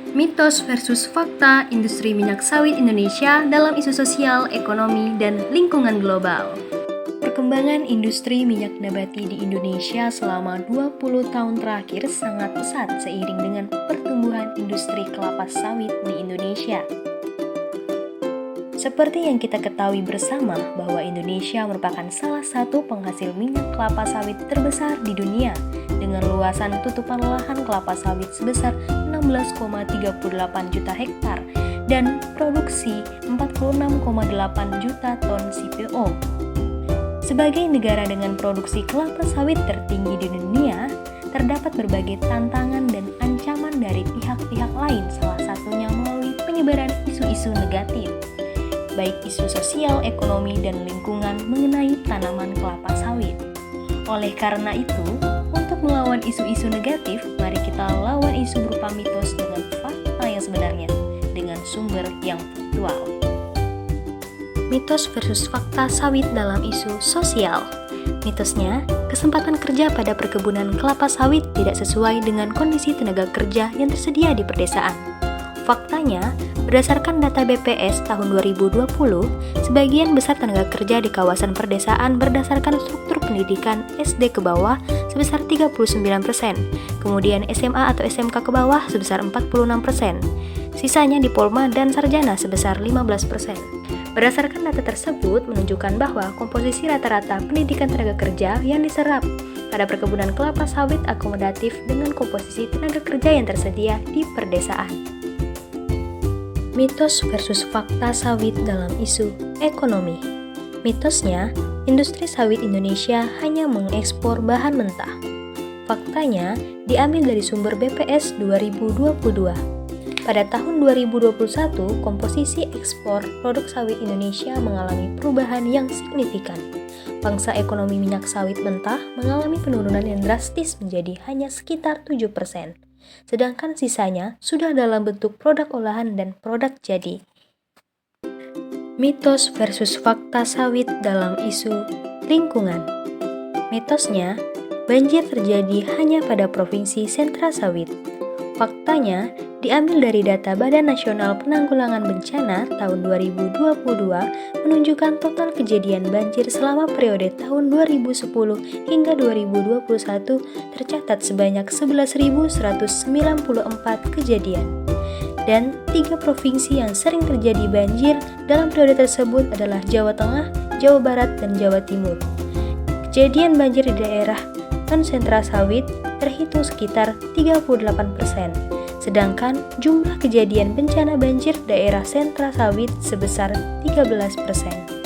Mitos versus fakta industri minyak sawit Indonesia dalam isu sosial, ekonomi, dan lingkungan global. Perkembangan industri minyak nabati di Indonesia selama 20 tahun terakhir sangat pesat seiring dengan pertumbuhan industri kelapa sawit di Indonesia. Seperti yang kita ketahui bersama bahwa Indonesia merupakan salah satu penghasil minyak kelapa sawit terbesar di dunia dengan luasan tutupan lahan kelapa sawit sebesar 16,38 juta hektar dan produksi 46,8 juta ton CPO. Sebagai negara dengan produksi kelapa sawit tertinggi di dunia, terdapat berbagai tantangan dan ancaman dari pihak-pihak lain, salah satunya melalui penyebaran isu-isu negatif, baik isu sosial, ekonomi, dan lingkungan mengenai tanaman kelapa sawit. Oleh karena itu, untuk melawan isu-isu negatif, mari kita lawan isu berupa mitos dengan fakta yang sebenarnya, dengan sumber yang faktual. Mitos versus fakta sawit dalam isu sosial. Mitosnya, kesempatan kerja pada perkebunan kelapa sawit tidak sesuai dengan kondisi tenaga kerja yang tersedia di pedesaan. Faktanya, berdasarkan data BPS tahun 2020, sebagian besar tenaga kerja di kawasan perdesaan berdasarkan struktur pendidikan SD ke bawah sebesar 39%, kemudian SMA atau SMK ke bawah sebesar 46%, sisanya di Polma dan Sarjana sebesar 15%. Berdasarkan data tersebut menunjukkan bahwa komposisi rata-rata pendidikan tenaga kerja yang diserap pada perkebunan kelapa sawit akomodatif dengan komposisi tenaga kerja yang tersedia di perdesaan. Mitos versus fakta sawit dalam isu ekonomi. Mitosnya, industri sawit Indonesia hanya mengekspor bahan mentah. Faktanya, diambil dari sumber BPS 2022. Pada tahun 2021, komposisi ekspor produk sawit Indonesia mengalami perubahan yang signifikan. Pangsa ekonomi minyak sawit mentah mengalami penurunan yang drastis menjadi hanya sekitar 7%. Sedangkan sisanya sudah dalam bentuk produk olahan dan produk jadi. Mitos versus fakta sawit dalam isu lingkungan. Mitosnya, banjir terjadi hanya pada provinsi sentra sawit. Faktanya, diambil dari data Badan Nasional Penanggulangan Bencana tahun 2022 menunjukkan total kejadian banjir selama periode tahun 2010 hingga 2021 tercatat sebanyak 11.194 kejadian. Dan 3 provinsi yang sering terjadi banjir dalam periode tersebut adalah Jawa Tengah, Jawa Barat, dan Jawa Timur. Kejadian banjir di daerah non-sentra sawit terhitung sekitar 38%. Sedangkan jumlah kejadian bencana banjir daerah sentra sawit sebesar 13%.